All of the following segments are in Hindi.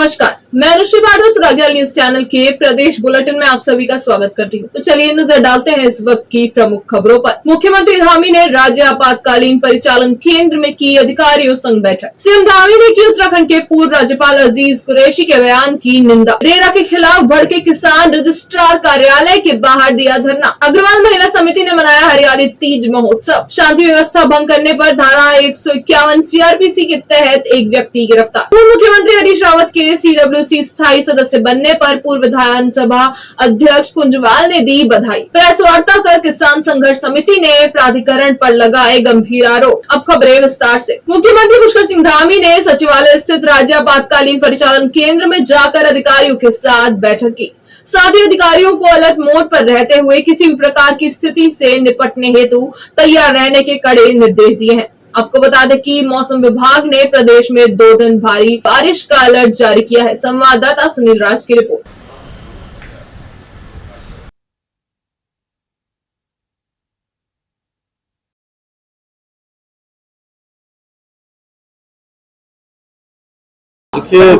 नमस्कार, मैं अनुश्री पाठक सुराग्याल न्यूज चैनल के प्रदेश बुलेटिन में आप सभी का स्वागत करती हूँ। तो चलिए नजर डालते हैं इस वक्त की प्रमुख खबरों पर। मुख्यमंत्री धामी ने राज्य आपातकालीन परिचालन केंद्र में की अधिकारियों संग बैठक। सीएम धामी ने की उत्तराखंड के पूर्व राज्यपाल अजीज कुरैशी के बयान की निंदा। रेरा के खिलाफ भड़के किसान रजिस्ट्रार कार्यालय के बाहर दिया धरना। अग्रवाल महिला समिति ने मनाया हरियाली तीज महोत्सव। शांति व्यवस्था भंग करने पर धारा 151 सीआरपीसी के तहत एक व्यक्ति गिरफ्तार। पूर्व मुख्यमंत्री हरीश रावत के CWC स्थायी सदस्य बनने पर पूर्व विधानसभा अध्यक्ष कुंजवाल ने दी बधाई। प्रेस वार्ता कर किसान संघर्ष समिति ने प्राधिकरण पर लगाए गंभीर आरोप। अब खबरें विस्तार से। मुख्यमंत्री पुष्कर सिंह धामी ने सचिवालय स्थित राज्य आपातकालीन परिचालन केंद्र में जाकर अधिकारियों के साथ बैठक की। साथ ही अधिकारियों को अलर्ट मोड पर रहते हुए किसी भी प्रकार की स्थिति से निपटने हेतु तैयार रहने के कड़े निर्देश दिए हैं। आपको बता दें कि मौसम विभाग ने प्रदेश में 2 दिन भारी बारिश का अलर्ट जारी किया है। संवाददाता सुनील राज की रिपोर्ट। देखिए,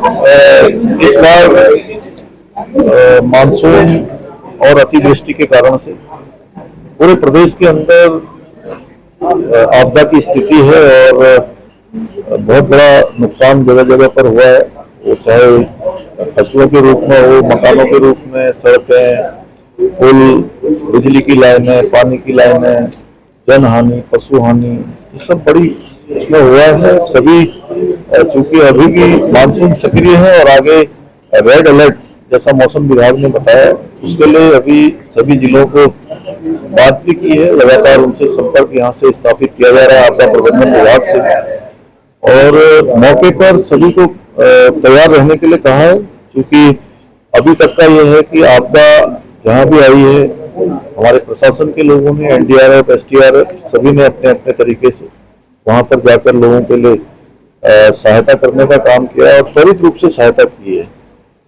इस बार मानसून और अतिवृष्टि के कारण से पूरे प्रदेश के अंदर आपदा की स्थिति है और बहुत बड़ा नुकसान जगह जगह पर हुआ है। वो चाहे फसलों के रूप में हो, मकानों के रूप में, सड़कें, पुल, बिजली की लाइनें, पानी की लाइनें, जन हानि, पशु हानि, ये सब बड़ी इसमें हुआ है। सभी चूंकि अभी भी मानसून सक्रिय है और आगे रेड अलर्ट जैसा मौसम विभाग ने बताया, उसके लिए अभी सभी जिलों को बात भी की है। लगातार उनसे संपर्क यहाँ से स्थापित किया जा रहा है आपदा प्रबंधन विभाग से, और मौके पर सभी को तैयार रहने के लिए कहा है। क्योंकि अभी तक का यह है कि आपदा जहाँ भी आई है, हमारे प्रशासन के लोगों ने, NDRF, STRF सभी ने अपने अपने तरीके से वहाँ पर जाकर लोगों के लिए सहायता करने का काम किया और त्वरित रूप से सहायता की है।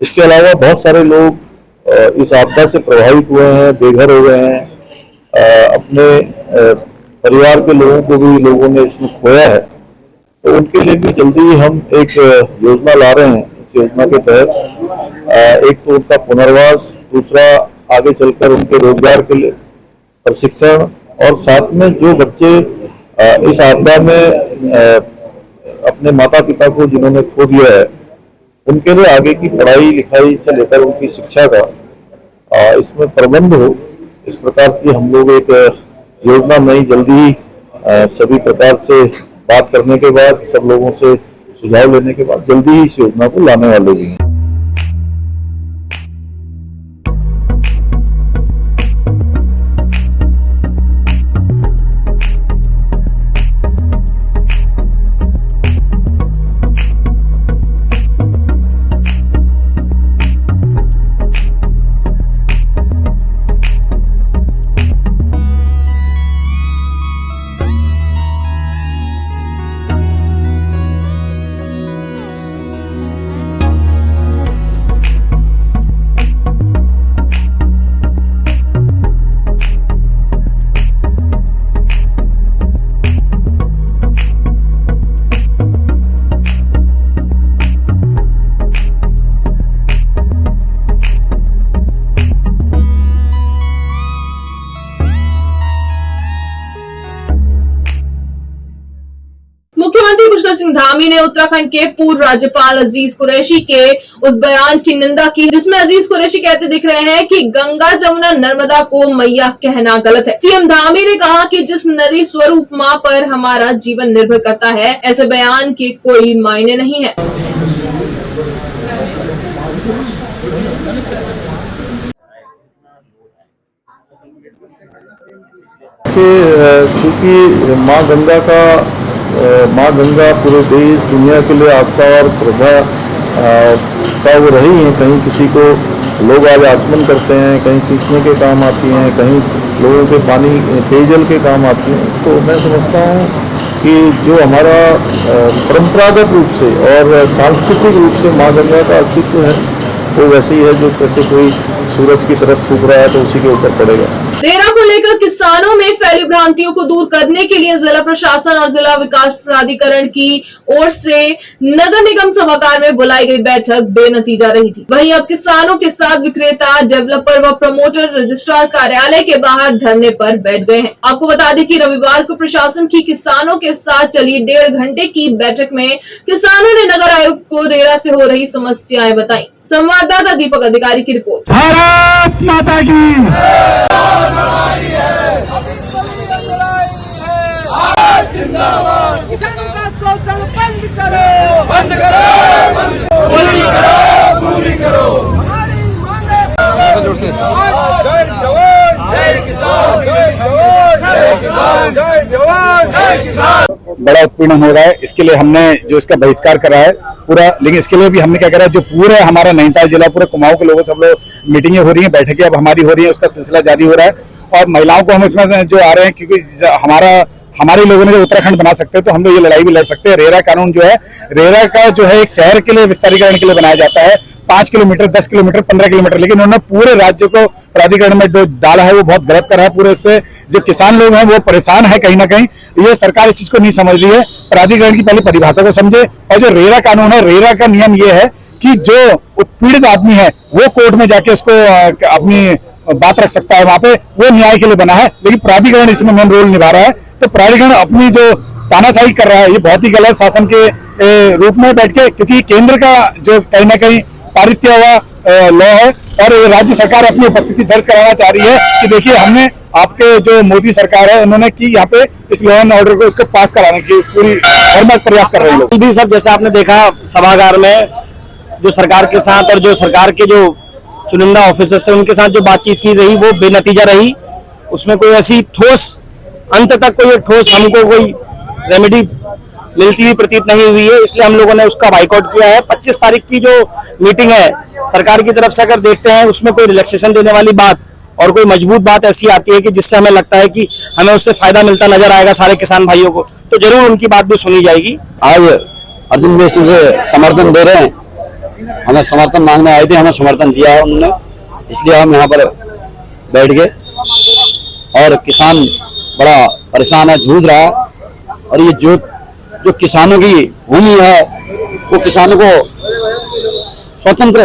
इसके अलावा बहुत सारे लोग इस आपदा से प्रभावित हुए हैं, बेघर हो गए हैं, अपने परिवार के लोगों को भी लोगों ने इसमें खोया है। तो उनके लिए भी जल्दी ही हम एक योजना ला रहे हैं। इस योजना के तहत एक तो उनका पुनर्वास, दूसरा आगे चलकर उनके रोजगार के लिए प्रशिक्षण, और साथ में जो बच्चे इस आपदा में अपने माता पिता को जिन्होंने खो दिया है, उनके लिए आगे की पढ़ाई लिखाई से लेकर उनकी शिक्षा का इसमें प्रबंध हो, इस प्रकार की हम लोग एक योजना नई जल्दी ही सभी प्रकार से बात करने के बाद, सब लोगों से सुझाव लेने के बाद जल्दी ही इस योजना को लाने वाले भी हैं। मुख्यमंत्री पुष्कर सिंह धामी ने उत्तराखंड के पूर्व राज्यपाल अजीज कुरैशी के उस बयान की निंदा की जिसमें अजीज कुरैशी कहते दिख रहे हैं कि गंगा, जमुना, नर्मदा को मैया कहना गलत है। सीएम धामी ने कहा कि जिस नदी स्वरूप मां पर हमारा जीवन निर्भर करता है, ऐसे बयान के कोई मायने नहीं है। क्योंकि माँ गंगा पूरे देश दुनिया के लिए आस्था और श्रद्धा का वो रही है। कहीं किसी को लोग आज आचमन करते हैं, कहीं सींचने के काम आती हैं, कहीं लोगों के पानी पेयजल के काम आती हैं। तो मैं समझता हूँ कि जो हमारा परंपरागत रूप से और सांस्कृतिक रूप से माँ गंगा का अस्तित्व है, वो वैसे ही है जो कैसे कोई सूरज की तरफ फूक रहा है तो उसी के ऊपर पड़ेगा। रेरा को लेकर किसानों में फैली भ्रांतियों को दूर करने के लिए जिला प्रशासन और जिला विकास प्राधिकरण की ओर से नगर निगम सभागार में बुलाई गई बैठक बेनतीजा रही थी। वहीं अब किसानों के साथ विक्रेता, डेवलपर व प्रमोटर रजिस्ट्रार कार्यालय के बाहर धरने पर बैठ गए हैं। आपको बता दें कि रविवार को प्रशासन की किसानों के साथ चली 1.5 घंटे की बैठक में किसानों ने नगर आयुक्त को रेरा से हो रही समस्याएं बताई। संवाददाता दीपक अधिकारी की रिपोर्ट। भारत माता की किसानों का शोषण बंद करो, बंद करो, पूरी करो, पूरी करो। हमारी मांगे जय जवान, जय किसान, जय जवान, जय किसान, जय जवान, जय किसान। बड़ा उत्पीड़न हो रहा है, इसके लिए हमने जो इसका बहिष्कार करा है पूरा, लेकिन इसके लिए भी हमने क्या करा है, जो पूरे हमारा नैनीताल जिला पूरे कुमाऊं के लोगों सब लोग मीटिंगें हो रही हैं, बैठकें अब हमारी हो रही हैं, उसका सिलसिला जारी हो रहा है। और महिलाओं को हम इसमें जो आ रहे हैं, क्योंकि हमारे लोगों ने जो उत्तराखंड बना सकते हैं तो हम लोग ये लड़ाई भी लड़ सकते हैं। रेरा कानून जो है, रेरा का जो है एक शहर के लिए विस्तारीकरण के लिए बनाया जाता है, 5 किलोमीटर, 10 किलोमीटर, 15 किलोमीटर, लेकिन उन्होंने पूरे राज्य को प्राधिकरण में जो डाला है वो बहुत गलत कर रहा है। पूरे इससे जो किसान लोग हैं वो परेशान है कहीं ना कहीं। ये सरकार इस चीज को नहीं समझ रही है। प्राधिकरण की पहले परिभाषा को समझे। और जो रेरा कानून है, रेरा का नियम ये है कि जो उत्पीड़ित आदमी है वो कोर्ट में जाके उसको अपनी बात रख सकता है, वहां पे वो न्याय के लिए बना है, लेकिन प्राधिकरण इसमें मेन रोल निभा रहा है। तो प्राधिकरण अपनी जो तानाशाही कर रहा है ये बहुत ही गलत शासन के रूप में बैठ के, क्योंकि केंद्र का जो कहीं ना कहीं पारित किया हुआ लॉ है और राज्य सरकार अपनी उपस्थिति दर्ज कराना चाह रही है कि देखिए हमने आपके जो मोदी सरकार है उन्होंने की यहाँ पे इस लॉ एंड ऑर्डर को इसको पास कराने की पूरी हरमत प्रयास कर रहे हैं लोग भी सब। जैसा आपने देखा सभागार में जो सरकार के साथ और जो सरकार के जो चुनिंदा ऑफिसर्स थे उनके साथ जो बातचीत की रही वो बेनतीजा रही। उसमें कोई ऐसी ठोस अंत तक कोई ठोस हमको कोई रेमेडी मिलती हुई प्रतीत नहीं हुई है, इसलिए हम लोगों ने उसका बाइकआउट किया है। 25 तारीख की जो मीटिंग है सरकार की तरफ से अगर देखते हैं उसमें कोई रिलैक्सेशन देने वाली बात और कोई मजबूत बात ऐसी आती है कि जिससे हमें लगता है कि हमें उससे फायदा मिलता नजर आएगा सारे किसान भाइयों को, तो जरूर उनकी बात भी सुनी जाएगी। आज अर्जुन भाई से समर्थन दे रहे हैं, हमें समर्थन मांगने आए थे, हमें समर्थन दिया है उन्होंने, इसलिए हम यहाँ पर बैठ गए। और किसान बड़ा परेशान है, जूझ रहा है। और ये जो किसानों की भूमि है वो किसानों को स्वतंत्र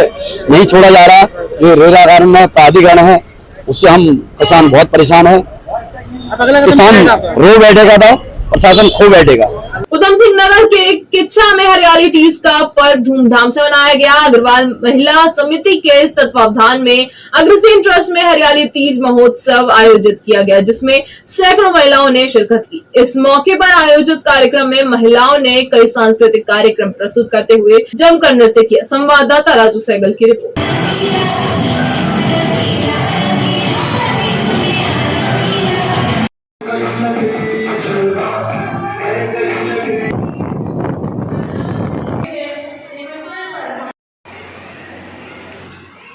नहीं छोड़ा जा रहा। जो रेरा कानून में प्राधिकरण है उससे हम किसान बहुत परेशान है। किसान रो बैठेगा तो प्रशासन खो बैठेगा। उधम सिंह नगर के किच्छा में हरियाली तीज का पर्व धूमधाम से मनाया गया। अग्रवाल महिला समिति के तत्वावधान में अग्रसेन ट्रस्ट में हरियाली तीज महोत्सव आयोजित किया गया, जिसमें सैकड़ों महिलाओं ने शिरकत की। इस मौके पर आयोजित कार्यक्रम में महिलाओं ने कई सांस्कृतिक कार्यक्रम प्रस्तुत करते हुए जमकर नृत्य किया। संवाददाता राजू सहगल की रिपोर्ट।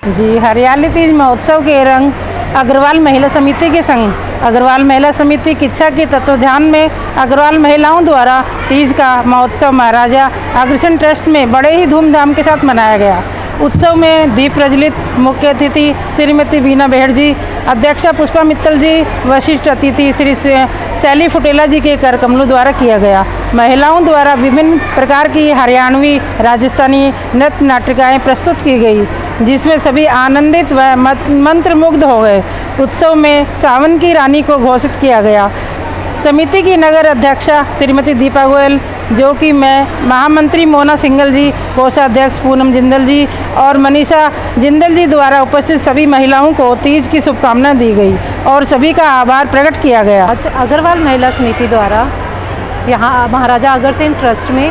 जी, हरियाली तीज महोत्सव के रंग अग्रवाल महिला समिति के संग अग्रवाल महिला समिति किच्छा के तत्वावधान में अग्रवाल महिलाओं द्वारा तीज का महोत्सव महाराजा अग्रसेन ट्रस्ट में बड़े ही धूमधाम के साथ मनाया गया। उत्सव में दीप प्रज्वलित, मुख्य अतिथि श्रीमती बीना बेहड़ जी, अध्यक्षा पुष्पा मित्तल जी, वरिष्ठ अतिथि श्री शैली फुटेला जी के कर कमलों द्वारा किया गया। महिलाओं द्वारा विभिन्न प्रकार की हरियाणवी, राजस्थानी नृत्य नाटिकाएँ प्रस्तुत की गई, जिसमें सभी आनंदित व मंत्रमुग्ध हो गए। उत्सव में सावन की रानी को घोषित किया गया। समिति की नगर अध्यक्षा श्रीमती दीपा गोयल, जो कि मैं महामंत्री मोना सिंगल जी, कोषाध्यक्ष पूनम जिंदल जी और मनीषा जिंदल जी द्वारा उपस्थित सभी महिलाओं को तीज की शुभकामनाएं दी गई और सभी का आभार प्रकट किया गया। आज अग्रवाल महिला समिति द्वारा यहाँ महाराजा अग्रसेन ट्रस्ट में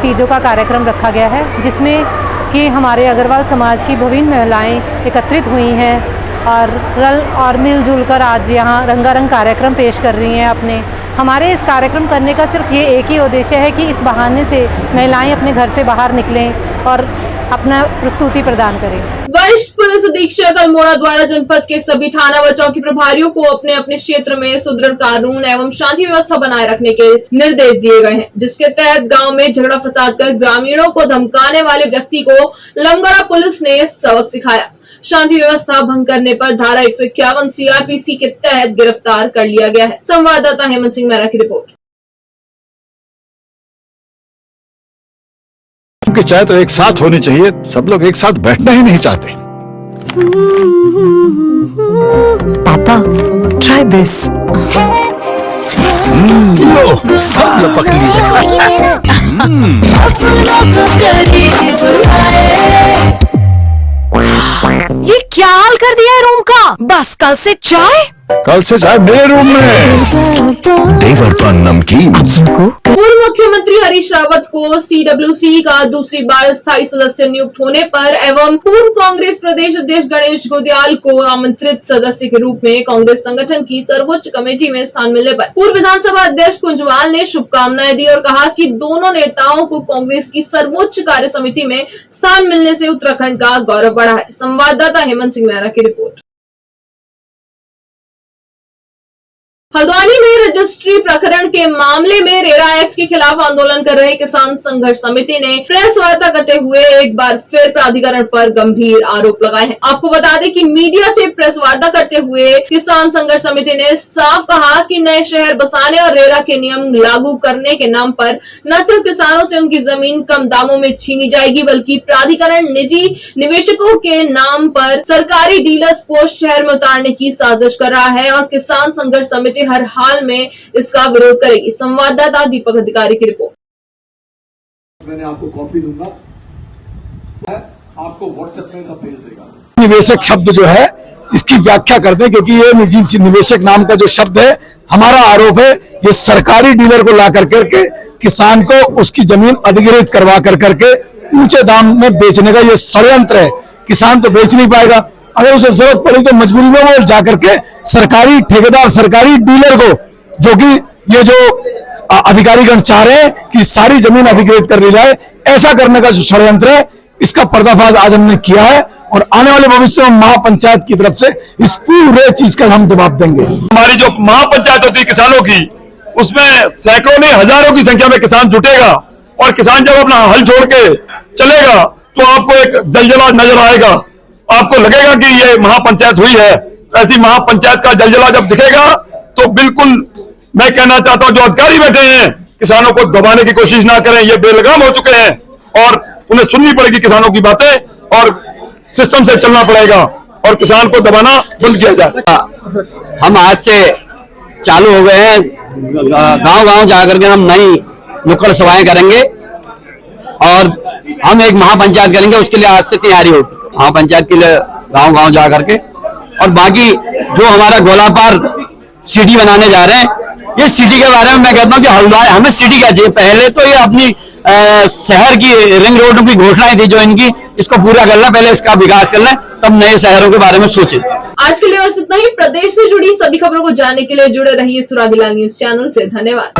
तीजों का कार्यक्रम रखा गया है, जिसमें कि हमारे अग्रवाल समाज की विभिन्न महिलाएं एकत्रित हुई हैं और मिलजुल कर आज यहाँ रंगारंग कार्यक्रम पेश कर रही हैं अपने। हमारे इस कार्यक्रम करने का सिर्फ ये एक ही उद्देश्य है कि इस बहाने से महिलाएं अपने घर से बाहर निकलें और अपना प्रस्तुति प्रदान करें। वरिष्ठ पुलिस अधीक्षक अल्मोड़ा द्वारा जनपद के सभी थाना व चौकी प्रभारियों को अपने अपने क्षेत्र में सुदृढ़ कानून एवं शांति व्यवस्था बनाए रखने के निर्देश दिए गए हैं, जिसके तहत गांव में झगड़ा फसाद कर ग्रामीणों को धमकाने वाले व्यक्ति को लमगड़ा पुलिस ने सबक सिखाया। शांति व्यवस्था भंग करने पर धारा 151 CRPC के तहत गिरफ्तार कर लिया गया है। संवाददाता हेमंत सिंह मेहरा की रिपोर्ट। की चाय तो एक साथ होनी चाहिए, सब लोग एक साथ बैठना ही नहीं चाहते। पापा, try this. लो, सब लोग पकड़ लीजिए। ये क्या हाल कर दिया है रूम का? बस कल से चाय मेरे रूम में। देवर पान नमकीन। पूर्व मुख्यमंत्री हरीश रावत को CWC का दूसरी बार स्थायी सदस्य नियुक्त होने पर एवं पूर्व कांग्रेस प्रदेश अध्यक्ष गणेश गोदयाल को आमंत्रित सदस्य के रूप में कांग्रेस संगठन की सर्वोच्च कमेटी में स्थान मिलने पर पूर्व विधानसभा अध्यक्ष कुंजवाल ने शुभकामनाएं दी और कहा कि दोनों नेताओं को कांग्रेस की सर्वोच्च कार्य समिति में स्थान मिलने से उत्तराखंड का गौरव बढ़ा है। संवाददाता हेमंत सिंह मेहरा की रिपोर्ट। हल्द्वानी में रजिस्ट्री प्रकरण के मामले में रेरा एक्ट के खिलाफ आंदोलन कर रहे किसान संघर्ष समिति ने प्रेस वार्ता करते हुए एक बार फिर प्राधिकरण पर गंभीर आरोप लगाए हैं। आपको बता दें कि मीडिया से प्रेस वार्ता करते हुए किसान संघर्ष समिति ने साफ कहा कि नए शहर बसाने और रेरा के नियम लागू करने के नाम पर न सिर्फ किसानों से उनकी जमीन कम दामों में छीनी जाएगी, बल्कि प्राधिकरण निजी निवेशकों के नाम पर सरकारी डीलर्स को शहर में उतारने की साजिश कर रहा है और किसान संघर्ष समिति हर हाल में इसका विरोध करेगी। संवाददाता दीपक अधिकारी की रिपोर्ट। मैंने आपको कॉपी दूंगा, आपको व्हाट्सएप में सब भेज देगा। निवेशक शब्द जो है इसकी व्याख्या करते हैं, क्योंकि ये निजी निवेशक नाम का जो शब्द है, हमारा आरोप है ये सरकारी डीलर को ला करके किसान को उसकी जमीन अधिग्रहित करवा करके ऊंचे दाम में बेचने का ये षड्यंत्र है। किसान तो बेच नहीं पाएगा, अगर उसे जरूरत पड़ी तो मजबूरी में वो जाकर के सरकारी ठेकेदार, सरकारी डीलर को, जो कि ये जो अधिकारीगण चाह रहे हैं कि सारी जमीन अधिग्रहित कर ली जाए, ऐसा करने का जो षड्यंत्र है, इसका पर्दाफाश आज हमने किया है और आने वाले भविष्य में महापंचायत की तरफ से इस पूरे चीज का हम जवाब देंगे। हमारी जो महापंचायत होती है किसानों की, उसमें सैकड़ों नहीं हजारों की संख्या में किसान जुटेगा और किसान जब अपना हल छोड़ के चलेगा तो आपको एक जलजला नजर आएगा, आपको लगेगा कि ये महापंचायत हुई है। ऐसी महापंचायत का जलजला जब दिखेगा तो बिल्कुल मैं कहना चाहता हूं, जो अधिकारी बैठे हैं किसानों को दबाने की कोशिश ना करें, ये बेलगाम हो चुके हैं और उन्हें सुननी पड़ेगी किसानों की बातें और सिस्टम से चलना पड़ेगा और किसान को दबाना बंद किया जाए। हम आज से चालू हो गए हैं, गांव-गांव जाकर के हम नई नुक्कड़ सभाएं करेंगे और हम एक महापंचायत करेंगे। उसके लिए आज से तैयारी होगी महापंचायत के लिए, गांव-गांव जा करके। और बाकी जो हमारा गोलापार सिटी बनाने जा रहे हैं, ये सिटी के बारे में मैं कहता हूँ कि हल्द्वानी हमें सिटी क्या चाहिए। पहले तो ये अपनी शहर की रिंग रोड की घोषणाएं थी जो इनकी, इसको पूरा करना, पहले इसका विकास कर लें, तब नए शहरों के बारे में सोचें। आज के लिए बस इतना ही। प्रदेश से जुड़ी सभी खबरों को जानने के लिए जुड़े रहिए सुरागीलाल न्यूज चैनल से। धन्यवाद।